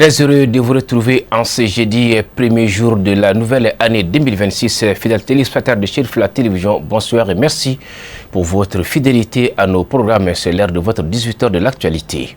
Très heureux de vous retrouver en ce jeudi, premier jour de la nouvelle année 2026. Fidèles téléspectateurs de Chérif la télévision, bonsoir et merci pour votre fidélité à nos programmes. C'est l'heure de votre 18h de l'actualité.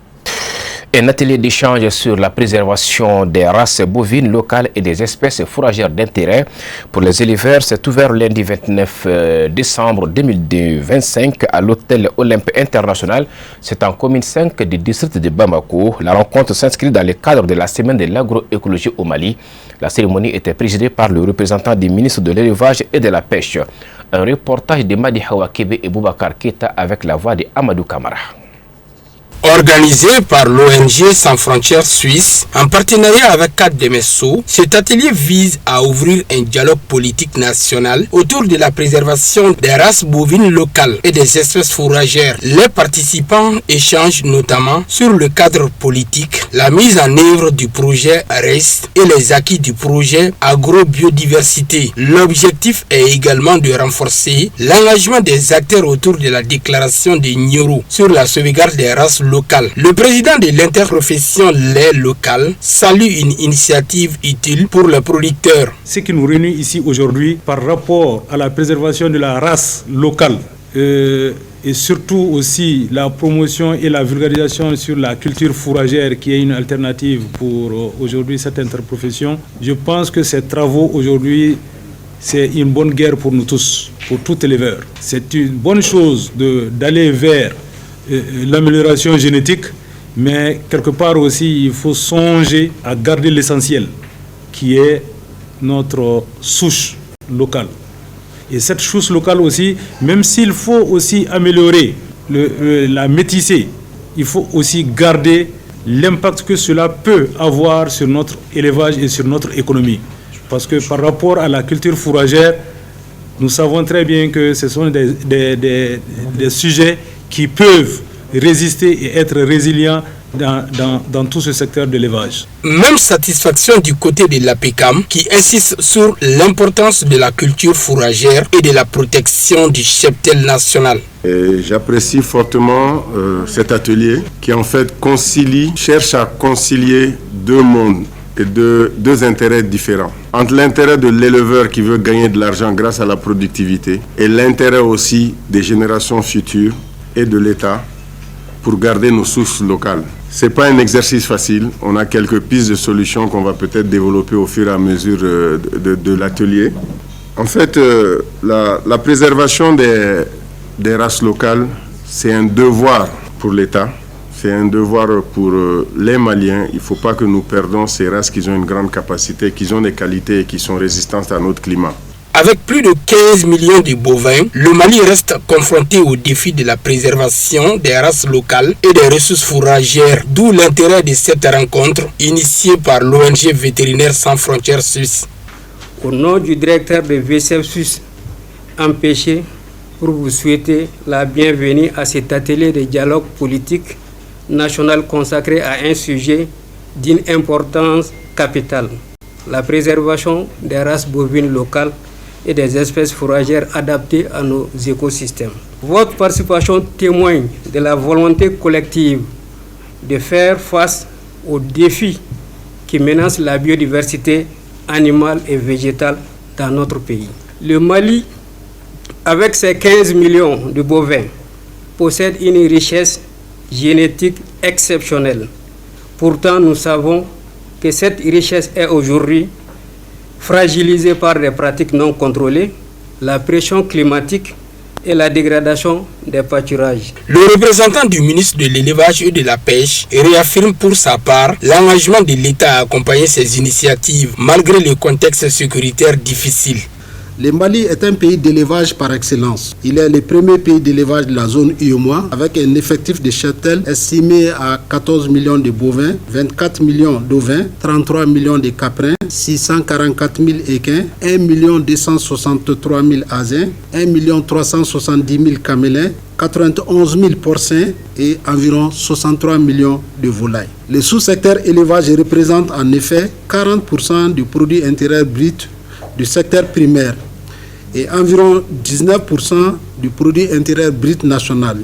Un atelier d'échange sur la préservation des races bovines locales et des espèces fourragères d'intérêt pour les éleveurs s'est ouvert lundi 29 décembre 2025 à l'hôtel Olympe International. C'est en commune 5 du district de Bamako. La rencontre s'inscrit dans le cadre de la semaine de l'agroécologie au Mali. La cérémonie était présidée par le représentant du ministre de l'élevage et de la pêche. Un reportage de Madi Hawa Kebe et Boubacar Keita avec la voix de Amadou Kamara. Organisé par l'ONG Sans Frontières Suisse, en partenariat avec CADEMESO, cet atelier vise à ouvrir un dialogue politique national autour de la préservation des races bovines locales et des espèces fourragères. Les participants échangent notamment sur le cadre politique, la mise en œuvre du projet REST et les acquis du projet Agro-Biodiversité. L'objectif est également de renforcer l'engagement des acteurs autour de la déclaration de Nyoro sur la sauvegarde des races locales. Le président de l'interprofession lait locale salue une initiative utile pour les producteurs. Ce qui nous réunit ici aujourd'hui par rapport à la préservation de la race locale et surtout aussi la promotion et la vulgarisation sur la culture fourragère qui est une alternative pour aujourd'hui cette interprofession. Je pense que ces travaux aujourd'hui, c'est une bonne guerre pour nous tous, pour tout éleveur. C'est une bonne chose d'aller vers l'amélioration génétique, mais quelque part aussi il faut songer à garder l'essentiel qui est notre souche locale. Et cette souche locale aussi, même s'il faut aussi améliorer, la métisser, il faut aussi garder l'impact que cela peut avoir sur notre élevage et sur notre économie. Parce que par rapport à la culture fourragère, nous savons très bien que ce sont des sujets qui peuvent résister et être résilients dans tout ce secteur de l'élevage. Même satisfaction du côté de l'APECAM qui insiste sur l'importance de la culture fourragère et de la protection du cheptel national. J'apprécie fortement cet atelier qui en fait cherche à concilier deux mondes et deux intérêts différents. Entre l'intérêt de l'éleveur qui veut gagner de l'argent grâce à la productivité et l'intérêt aussi des générations futures et de l'État pour garder nos sources locales. Ce n'est pas un exercice facile. On a quelques pistes de solutions qu'on va peut-être développer au fur et à mesure de l'atelier. En fait, la préservation des races locales, c'est un devoir pour l'État. C'est un devoir pour les Maliens. Il ne faut pas que nous perdons ces races qui ont une grande capacité, qui ont des qualités et qui sont résistantes à notre climat. Avec plus de 15 millions de bovins, le Mali reste confronté au défi de la préservation des races locales et des ressources fourragères, d'où l'intérêt de cette rencontre initiée par l'ONG Vétérinaire Sans Frontières Suisse. Au nom du directeur de VCF Suisse, empêché pour vous souhaiter la bienvenue à cet atelier de dialogue politique national consacré à un sujet d'une importance capitale, la préservation des races bovines locales et des espèces fourragères adaptées à nos écosystèmes. Votre participation témoigne de la volonté collective de faire face aux défis qui menacent la biodiversité animale et végétale dans notre pays. Le Mali, avec ses 15 millions de bovins, possède une richesse génétique exceptionnelle. Pourtant, nous savons que cette richesse est aujourd'hui fragilisée par des pratiques non contrôlées, la pression climatique et la dégradation des pâturages. Le représentant du ministre de l'élevage et de la pêche réaffirme pour sa part l'engagement de l'État à accompagner ces initiatives malgré le contexte sécuritaire difficile. Le Mali est un pays d'élevage par excellence. Il est le premier pays d'élevage de la zone UEMOA avec un effectif de cheptel estimé à 14 millions de bovins, 24 millions d'ovins, 33 millions de caprins, 644 000 équins, 1 263 000 asins, 1 370 000 camélins, 91 000 porcins et environ 63 millions de volailles. Le sous-secteur élevage représente en effet 40% du produit intérieur brut du secteur primaire et environ 19% du produit intérieur brut national.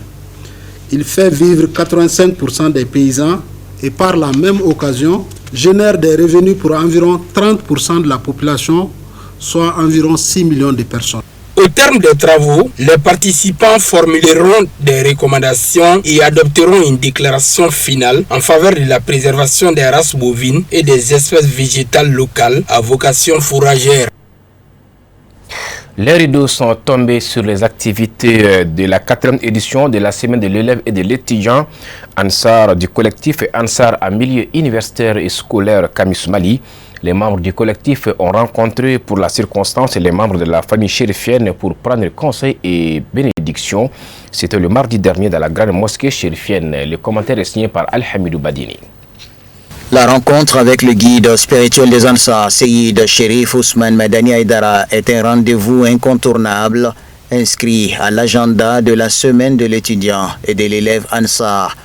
Il fait vivre 85% des paysans et par la même occasion génère des revenus pour environ 30% de la population, soit environ 6 millions de personnes. Au terme des travaux, les participants formuleront des recommandations et adopteront une déclaration finale en faveur de la préservation des races bovines et des espèces végétales locales à vocation fourragère. Les rideaux sont tombés sur les activités de la 4e édition de la semaine de l'élève et de l'étudiant Ansar du collectif Ansar en milieu universitaire et scolaire Camus Mali. Les membres du collectif ont rencontré pour la circonstance les membres de la famille chérifienne pour prendre conseil et bénédiction. C'était le mardi dernier dans la grande mosquée chérifienne. Le commentaire est signé par Al-Hamidou Badini. La rencontre avec le guide spirituel des Ansar, Seyyid Chérif Ousmane Madani Aïdara, est un rendez-vous incontournable inscrit à l'agenda de la semaine de l'étudiant et de l'élève Ansar.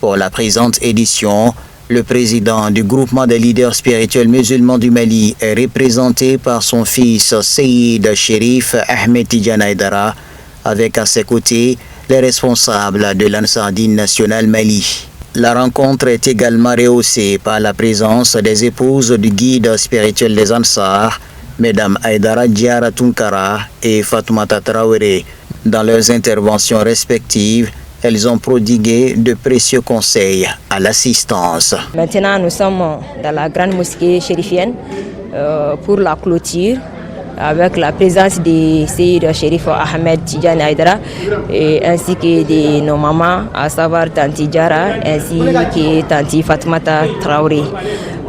Pour la présente édition, le président du groupement des leaders spirituels musulmans du Mali est représenté par son fils Seyyid Chérif Ahmed Tidjane Aïdara, avec à ses côtés les responsables de l'Ansardine nationale Mali. La rencontre est également rehaussée par la présence des épouses du guide spirituel des Ansar, Mesdames Aïdara Diara Tunkara et Fatoumata Traoré. Dans leurs interventions respectives, elles ont prodigué de précieux conseils à l'assistance. Maintenant, nous sommes dans la grande mosquée chérifienne pour la clôture avec la présence de Seyyid Chérif Ahmed Tidjane Aïdara ainsi que de nos mamans, à savoir Tanti Diara ainsi que Tanti Fatoumata Traoré.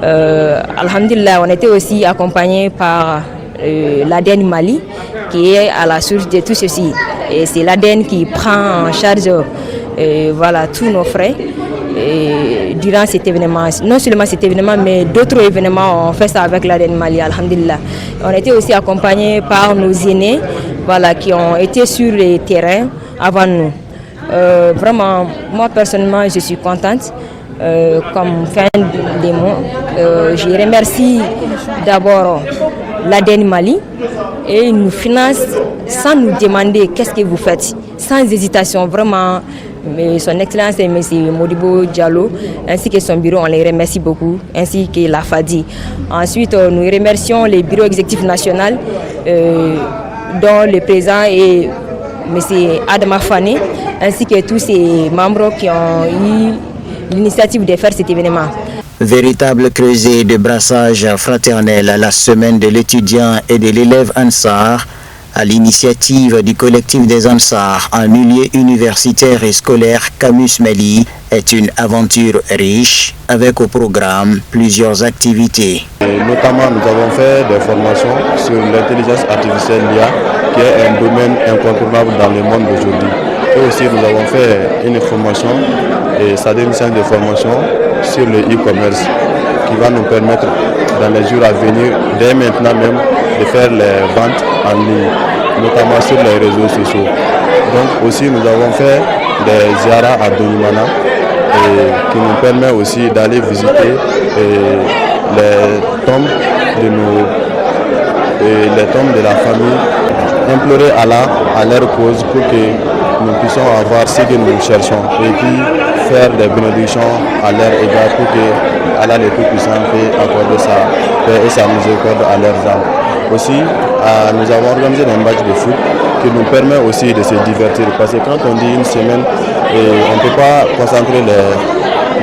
Alhamdulillah, on était aussi accompagnés par l'ADN Mali qui est à la source de tout ceci. Et c'est l'ADN qui prend en charge tous nos frais durant cet événement. Non seulement cet événement, mais d'autres événements, on fait ça avec l'ADN Mali, alhamdulillah. On était aussi accompagnés par nos aînés qui ont été sur le terrain avant nous. Vraiment, moi personnellement, je suis contente. Comme fin des mots, je remercie d'abord l'ADN Mali et il nous finance sans nous demander qu'est-ce que vous faites, sans hésitation, vraiment. Mais son Excellence M. Modibo Diallo ainsi que son bureau, on les remercie beaucoup, ainsi que la FADI. Ensuite, nous remercions les bureaux exécutifs nationaux dont le président est M. Adama Fane, ainsi que tous ses membres qui ont eu l'initiative de faire cet événement. Véritable creuset de brassage fraternel à la semaine de l'étudiant et de l'élève Ansar, à l'initiative du collectif des Ansar en milieu universitaire et scolaire Camus Mali, est une aventure riche avec au programme plusieurs activités. Et notamment, nous avons fait des formations sur l'intelligence artificielle l'IA, qui est un domaine incontournable dans le monde d'aujourd'hui. Et aussi, nous avons fait une formation, et ça donne une séance de formation sur le e-commerce, qui va nous permettre dans les jours à venir, dès maintenant même, de faire les ventes en ligne, notamment sur les réseaux sociaux. Donc aussi nous avons fait des ziyaras à Donimana et qui nous permet aussi d'aller visiter les tombes de la famille, implorer Allah à leur cause pour que nous puissions avoir ce que nous cherchons et puis faire des bénédictions à leur égard pour que Allah le Tout-Puissant puisse accorder sa paix et sa miséricorde à leurs âmes. Aussi, nous avons organisé un match de foot qui nous permet aussi de se divertir parce que quand on dit une semaine, on ne peut pas concentrer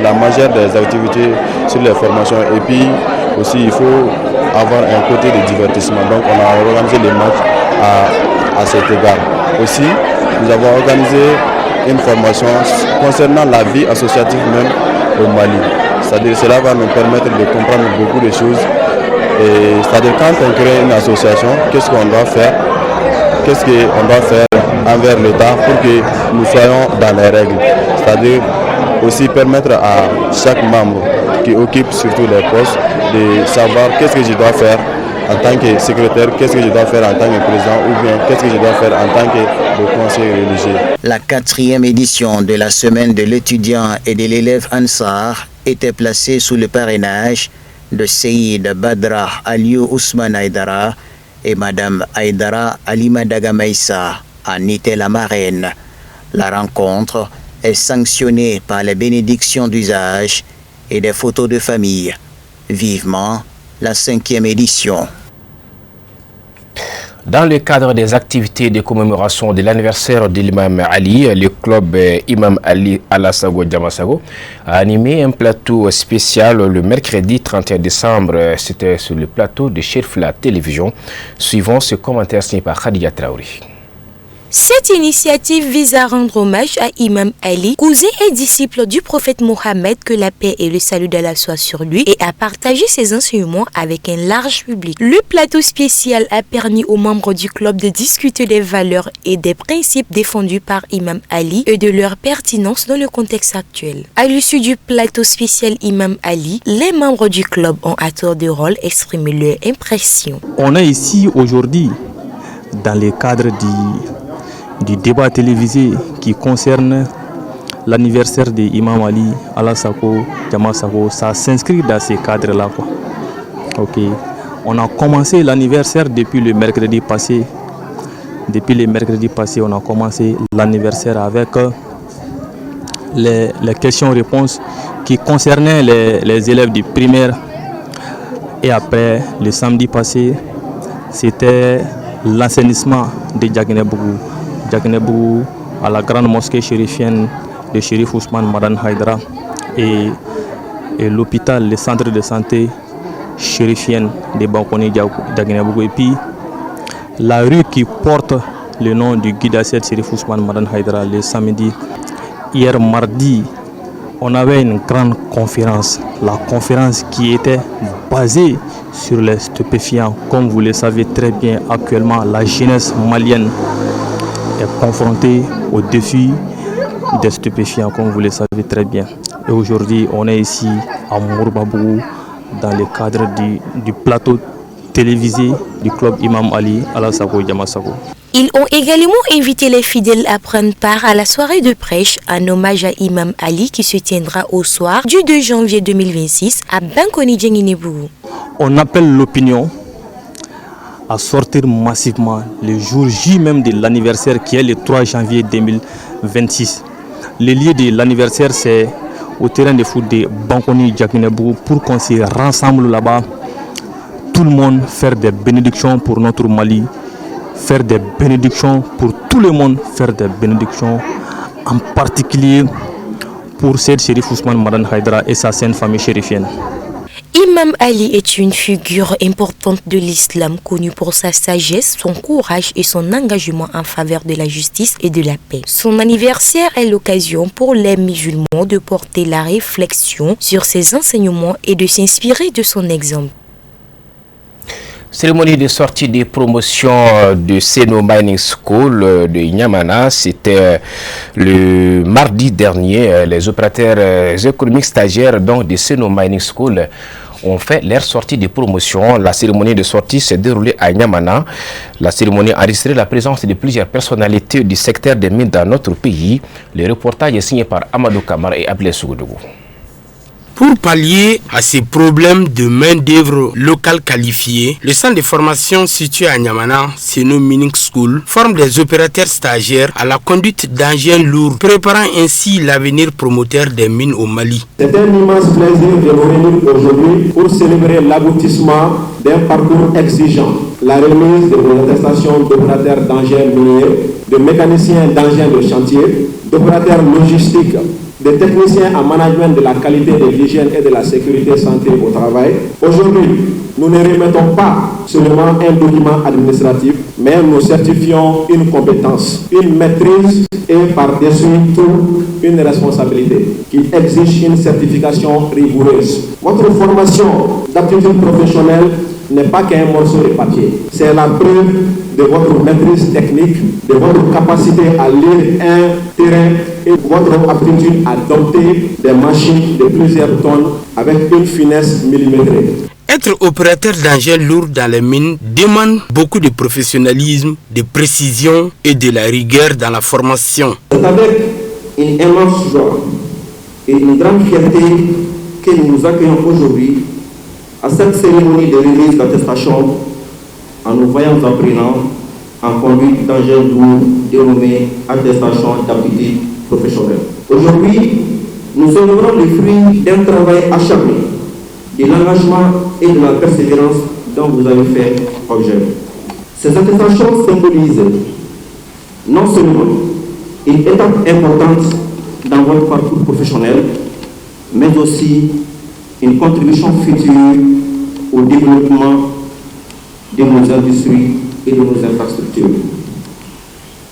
la majeure des activités sur les formations et puis aussi il faut avoir un côté de divertissement. Donc on a organisé les matchs à cet égard. Aussi, nous avons organisé une formation concernant la vie associative même au Mali. C'est-à-dire cela va nous permettre de comprendre beaucoup de choses. C'est-à-dire quand on crée une association, qu'est-ce qu'on doit faire? Qu'est-ce qu'on doit faire envers l'État pour que nous soyons dans les règles? C'est-à-dire aussi permettre à chaque membre qui occupe surtout les postes de savoir qu'est-ce que je dois faire en tant que secrétaire, qu'est-ce que je dois faire en tant que président ou bien qu'est-ce que je dois faire en tant que conseiller religieux. La 4e édition de la semaine de l'étudiant et de l'élève Ansar était placée sous le parrainage de Seyyid Badra Aliou Ousmane Aïdara et Madame Aïdara Alima Dagamaïsa en était la marraine. La rencontre est sanctionnée par les bénédictions d'usage et des photos de famille vivement la 5e édition. Dans le cadre des activités de commémoration de l'anniversaire de l'imam Ali, le club Imam Ali Alasago Djamasago a animé un plateau spécial le mercredi 31 décembre. C'était sur le plateau de Chérif la télévision. Suivant ce commentaire signé par Khadija Traouri. Cette initiative vise à rendre hommage à Imam Ali, cousin et disciple du prophète Mohammed, que la paix et le salut d'Allah soient sur lui, et à partager ses enseignements avec un large public. Le plateau spécial a permis aux membres du club de discuter des valeurs et des principes défendus par Imam Ali et de leur pertinence dans le contexte actuel. À l'issue du plateau spécial Imam Ali, les membres du club ont à tour de rôle exprimé leur impression. On est ici aujourd'hui dans le cadre du débat télévisé qui concerne l'anniversaire de Imam Ali Alasago Djamasago. Ça s'inscrit dans ces cadres-là. On a commencé l'anniversaire depuis le mercredi passé. Depuis le mercredi passé, on a commencé l'anniversaire avec les questions-réponses qui concernaient les élèves du primaire. Et après, le samedi passé, c'était l'assainissement de Djagnebougou à la grande mosquée chérifienne de Chérif Ousmane Madan Haïdara et l'hôpital, le centre de santé chérifienne de Bankoni Djagnebougou. Et puis la rue qui porte le nom du guide Asset Chérif Ousmane Madan Haïdara le samedi. Hier mardi, on avait une grande conférence, la conférence qui était basée sur les stupéfiants. Comme vous le savez très bien, actuellement, la jeunesse malienne est confrontée au défi des stupéfiants, comme vous le savez très bien. Et aujourd'hui, on est ici à Mourbabou, dans le cadre du plateau télévisé du club Imam Ali Alasago Djamasago. Ils ont également invité les fidèles à prendre part à la soirée de prêche en hommage à Imam Ali qui se tiendra au soir du 2 janvier 2026 à Bankoni Djagnebougou. On appelle l'opinion à sortir massivement le jour J même de l'anniversaire qui est le 3 janvier 2026. Le lieu de l'anniversaire, c'est au terrain de foot de Bankoni Djagnebougou pour qu'on se rassemble là-bas. Tout le monde faire des bénédictions pour notre Mali, faire des bénédictions pour tout le monde, faire des bénédictions en particulier pour cette Chérif Ousmane Madan Haïdara et sa sainte famille chérifienne. Imam Ali est une figure importante de l'islam, connue pour sa sagesse, son courage et son engagement en faveur de la justice et de la paix. Son anniversaire est l'occasion pour les musulmans de porter la réflexion sur ses enseignements et de s'inspirer de son exemple. Cérémonie de sortie des promotions de Seno Mining School de Niamana, c'était le mardi dernier. Les opérateurs économiques stagiaires donc de Seno Mining School ont fait leur sortie de promotion. La cérémonie de sortie s'est déroulée à Niamana. La cérémonie a enregistré la présence de plusieurs personnalités du secteur des mines dans notre pays. Le reportage est signé par Amadou Kamara et Abdel Sougoudou. Pour pallier à ces problèmes de main-d'œuvre locale qualifiée, le centre de formation situé à Niamana, Seno Mining School, forme des opérateurs stagiaires à la conduite d'engins lourds, préparant ainsi l'avenir promoteur des mines au Mali. C'est un immense plaisir de nous réunir aujourd'hui pour célébrer l'aboutissement d'un parcours exigeant, la remise de vos attestations d'opérateurs d'engins miniers, de mécaniciens d'engins de chantier, d'opérateurs logistiques, des techniciens en management de la qualité de l'hygiène et de la sécurité santé au travail. Aujourd'hui, nous ne remettons pas seulement un document administratif, mais nous certifions une compétence, une maîtrise et par-dessus tout une responsabilité qui exige une certification rigoureuse. Votre formation d'aptitude professionnelle n'est pas qu'un morceau de papier. C'est la preuve de votre maîtrise technique, de votre capacité à lire un terrain et votre aptitude à dompter des machines de plusieurs tonnes avec une finesse millimétrée. Être opérateur d'engins lourds dans les mines demande beaucoup de professionnalisme, de précision et de la rigueur dans la formation. C'est avec une immense joie et une grande fierté que nous nous accueillons aujourd'hui à cette cérémonie de remise d'attestation en nous voyant apprenants en conduite d'engins lourds dénommée attestation d'aptitude professionnelle. Aujourd'hui, nous célébrons les fruits d'un travail acharné de l'engagement et de la persévérance dont vous avez fait objet. Ces attestations symbolisent non seulement une étape importante dans votre parcours professionnel, mais aussi une contribution future au développement de nos industries et de nos infrastructures.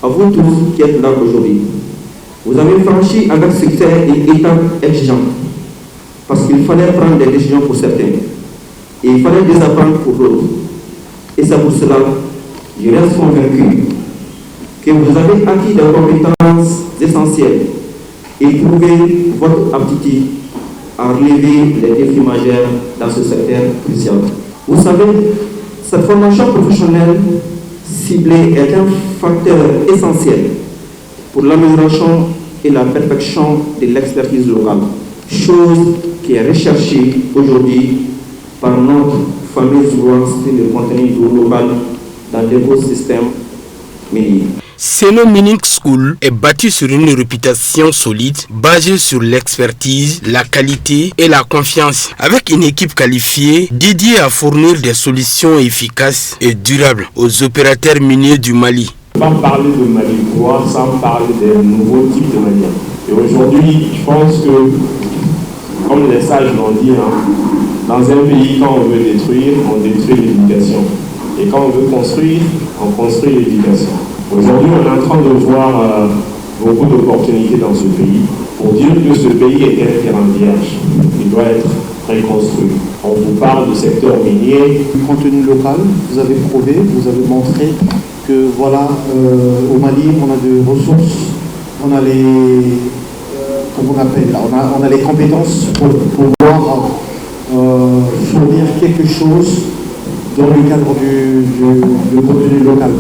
À vous tous qui êtes là aujourd'hui, vous avez franchi avec succès une étape exigeante, parce qu'il fallait prendre des décisions pour certains, et il fallait désapprendre pour d'autres. Et c'est pour cela que je reste convaincu que vous avez acquis des compétences essentielles et prouvé votre aptitude à relever les défis majeurs dans ce secteur crucial. Vous savez, cette formation professionnelle ciblée est un facteur essentiel pour l'amélioration et la perfection de l'expertise locale, chose qui est recherchée aujourd'hui par notre fameuse loi sur le contenu local dans l'écosystème minier. Seno Mining School est bâti sur une réputation solide, basée sur l'expertise, la qualité et la confiance, avec une équipe qualifiée dédiée à fournir des solutions efficaces et durables aux opérateurs miniers du Mali. Sans parler de Mali Pouvoir, sans parler des nouveaux types de Maliens. Et aujourd'hui, je pense que, comme les sages l'ont dit, dans un pays, quand on veut détruire, on détruit l'éducation. Et quand on veut construire, on construit l'éducation. Aujourd'hui, on est en train de voir beaucoup d'opportunités dans ce pays pour dire que ce pays est un terrain vierge. Il doit être reconstruit. On vous parle du secteur minier. Du contenu local, vous avez prouvé, vous avez montré que voilà, au Mali, on a des ressources, on a les, comment on appelle là, on a les compétences pour pouvoir fournir quelque chose dans le cadre du contenu local.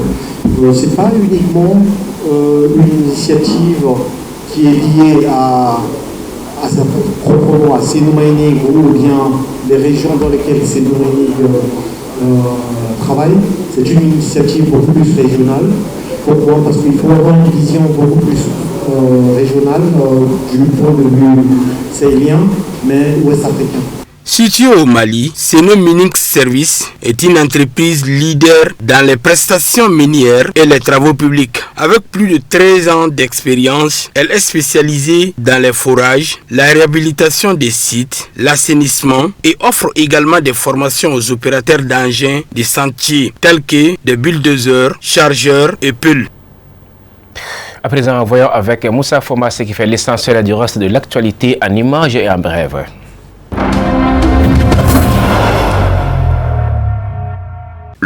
Ce n'est pas uniquement une initiative qui est liée à proprement à Seno Mining ou bien les régions dans lesquelles Seno Mining travaille. C'est une initiative beaucoup plus régionale. Pourquoi? Parce qu'il faut avoir une vision beaucoup plus régionale du point de vue sahélien, mais ouest-africain. Situé au Mali, Seno Mining Service est une entreprise leader dans les prestations minières et les travaux publics. Avec plus de 13 ans d'expérience, elle est spécialisée dans les forages, la réhabilitation des sites, l'assainissement et offre également des formations aux opérateurs d'engins des sentiers tels que des bulldozers, chargeurs et pulls. À présent, voyons avec Moussa Foma ce qui fait l'essentiel du reste de l'actualité en images et en bref.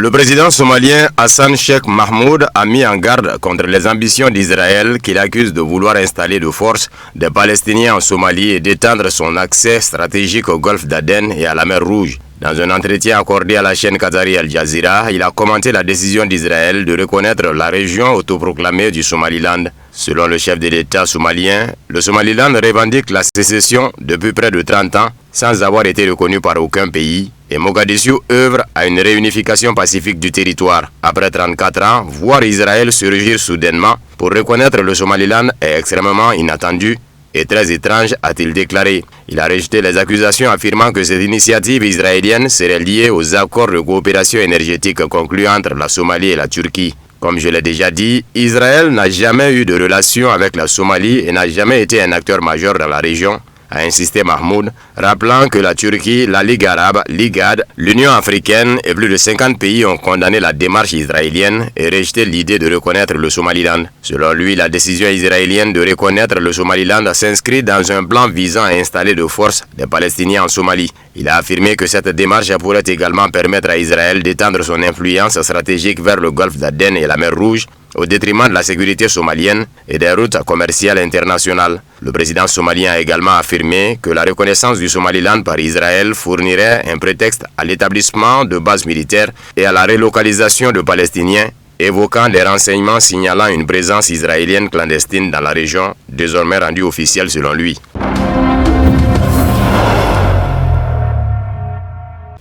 Le président somalien Hassan Sheikh Mahmoud a mis en garde contre les ambitions d'Israël qu'il accuse de vouloir installer de force des Palestiniens en Somalie et d'étendre son accès stratégique au golfe d'Aden et à la mer Rouge. Dans un entretien accordé à la chaîne qatari Al Jazeera, il a commenté la décision d'Israël de reconnaître la région autoproclamée du Somaliland. Selon le chef de l'État somalien, le Somaliland revendique la sécession depuis près de 30 ans sans avoir été reconnu par aucun pays. Et Mogadiscio œuvre à une réunification pacifique du territoire. Après 34 ans, voir Israël surgir soudainement pour reconnaître le Somaliland est extrêmement inattendu et très étrange, a-t-il déclaré. Il a rejeté les accusations affirmant que cette initiative israélienne serait liée aux accords de coopération énergétique conclus entre la Somalie et la Turquie. Comme je l'ai déjà dit, Israël n'a jamais eu de relation avec la Somalie et n'a jamais été un acteur majeur dans la région, a insisté Mahmoud, rappelant que la Turquie, la Ligue arabe, l'IGAD, l'Union africaine et plus de 50 pays ont condamné la démarche israélienne et rejeté l'idée de reconnaître le Somaliland. Selon lui, la décision israélienne de reconnaître le Somaliland s'inscrit dans un plan visant à installer de force des Palestiniens en Somalie. Il a affirmé que cette démarche pourrait également permettre à Israël d'étendre son influence stratégique vers le golfe d'Aden et la mer Rouge, au détriment de la sécurité somalienne et des routes commerciales internationales. Le président somalien a également affirmé que la reconnaissance du Somaliland par Israël fournirait un prétexte à l'établissement de bases militaires et à la relocalisation de Palestiniens, évoquant des renseignements signalant une présence israélienne clandestine dans la région, désormais rendue officielle selon lui.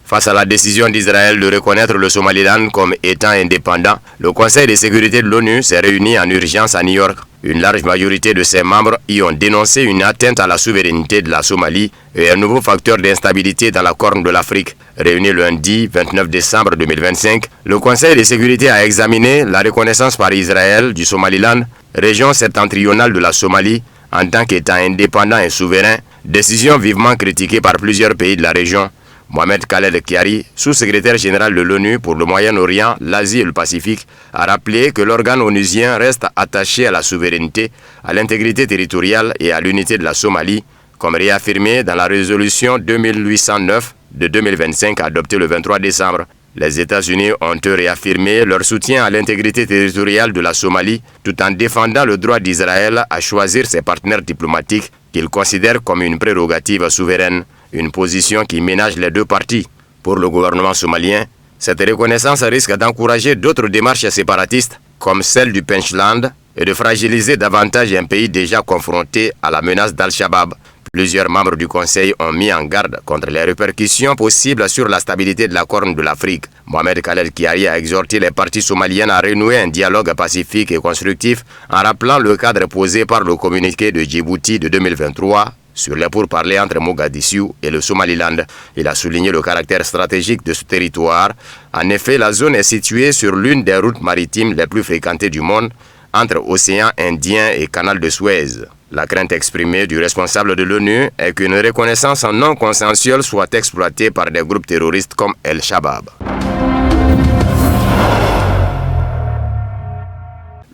Face à la décision d'Israël de reconnaître le Somaliland comme État indépendant, le Conseil de sécurité de l'ONU s'est réuni en urgence à New York. Une large majorité de ses membres y ont dénoncé une atteinte à la souveraineté de la Somalie et un nouveau facteur d'instabilité dans la Corne de l'Afrique. Réuni lundi 29 décembre 2025, le Conseil de sécurité a examiné la reconnaissance par Israël du Somaliland, région septentrionale de la Somalie, en tant qu'État indépendant et souverain, décision vivement critiquée par plusieurs pays de la région. Mohamed Khaled Kiari, sous-secrétaire général de l'ONU pour le Moyen-Orient, l'Asie et le Pacifique, a rappelé que l'organe onusien reste attaché à la souveraineté, à l'intégrité territoriale et à l'unité de la Somalie, comme réaffirmé dans la résolution 2809 de 2025 adoptée le 23 décembre. Les États-Unis ont réaffirmé leur soutien à l'intégrité territoriale de la Somalie, tout en défendant le droit d'Israël à choisir ses partenaires diplomatiques qu'ils considèrent comme une prérogative souveraine. Une position qui ménage les deux parties. Pour le gouvernement somalien, cette reconnaissance risque d'encourager d'autres démarches séparatistes, comme celle du Puntland, et de fragiliser davantage un pays déjà confronté à la menace d'Al-Shabaab. Plusieurs membres du Conseil ont mis en garde contre les répercussions possibles sur la stabilité de la Corne de l'Afrique. Mohamed Khaled Kiari a exhorté les parties somaliennes à renouer un dialogue pacifique et constructif en rappelant le cadre posé par le communiqué de Djibouti de 2023 sur les pourparlers entre Mogadiscio et le Somaliland. Il a souligné le caractère stratégique de ce territoire. En effet, la zone est située sur l'une des routes maritimes les plus fréquentées du monde, entre Océan Indien et Canal de Suez. La crainte exprimée du responsable de l'ONU est qu'une reconnaissance non consensuelle soit exploitée par des groupes terroristes comme El-Shabaab.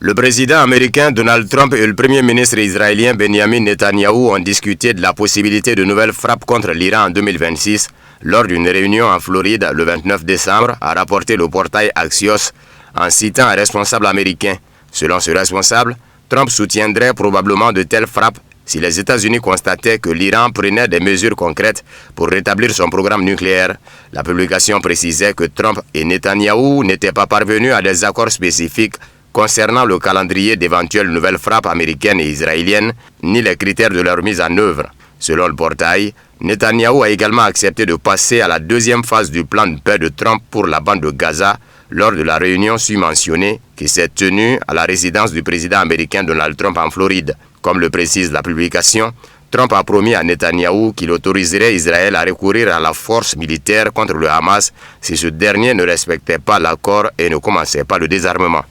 Le président américain Donald Trump et le premier ministre israélien Benjamin Netanyahou ont discuté de la possibilité de nouvelles frappes contre l'Iran en 2026 lors d'une réunion en Floride le 29 décembre, a rapporté le portail Axios en citant un responsable américain. Selon ce responsable, Trump soutiendrait probablement de telles frappes si les États-Unis constataient que l'Iran prenait des mesures concrètes pour rétablir son programme nucléaire. La publication précisait que Trump et Netanyahou n'étaient pas parvenus à des accords spécifiques concernant le calendrier d'éventuelles nouvelles frappes américaines et israéliennes, ni les critères de leur mise en œuvre. Selon le portail, Netanyahou a également accepté de passer à la deuxième phase du plan de paix de Trump pour la bande de Gaza lors de la réunion mentionnée qui s'est tenue à la résidence du président américain Donald Trump en Floride. Comme le précise la publication, Trump a promis à Netanyahou qu'il autoriserait Israël à recourir à la force militaire contre le Hamas si ce dernier ne respectait pas l'accord et ne commençait pas le désarmement.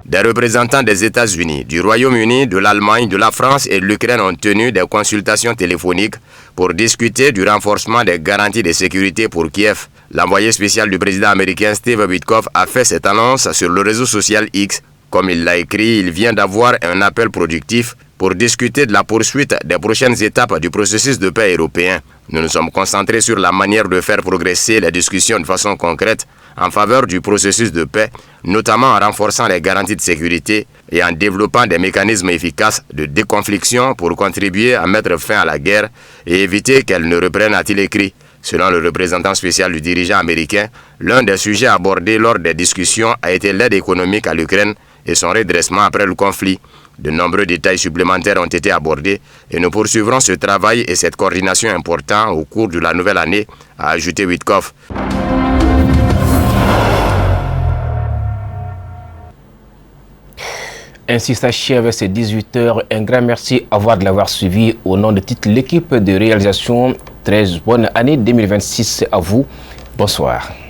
Des représentants des États-Unis, du Royaume-Uni, de l'Allemagne, de la France et de l'Ukraine ont tenu des consultations téléphoniques pour discuter du renforcement des garanties de sécurité pour Kiev. L'envoyé spécial du président américain Steve Witkoff a fait cette annonce sur le réseau social X. Comme il l'a écrit, il vient d'avoir un appel productif pour discuter de la poursuite des prochaines étapes du processus de paix européen. Nous nous sommes concentrés sur la manière de faire progresser les discussions de façon concrète en faveur du processus de paix, notamment en renforçant les garanties de sécurité et en développant des mécanismes efficaces de déconfliction pour contribuer à mettre fin à la guerre et éviter qu'elle ne reprenne, a-t-il écrit. Selon le représentant spécial du dirigeant américain, l'un des sujets abordés lors des discussions a été l'aide économique à l'Ukraine et son redressement après le conflit. De nombreux détails supplémentaires ont été abordés et nous poursuivrons ce travail et cette coordination importante au cours de la nouvelle année, a ajouté Witkoff. Ainsi s'achève ces 18h. Un grand merci à vous de l'avoir suivi. Au nom de toute l'équipe de réalisation, très bonne année 2026 à vous. Bonsoir.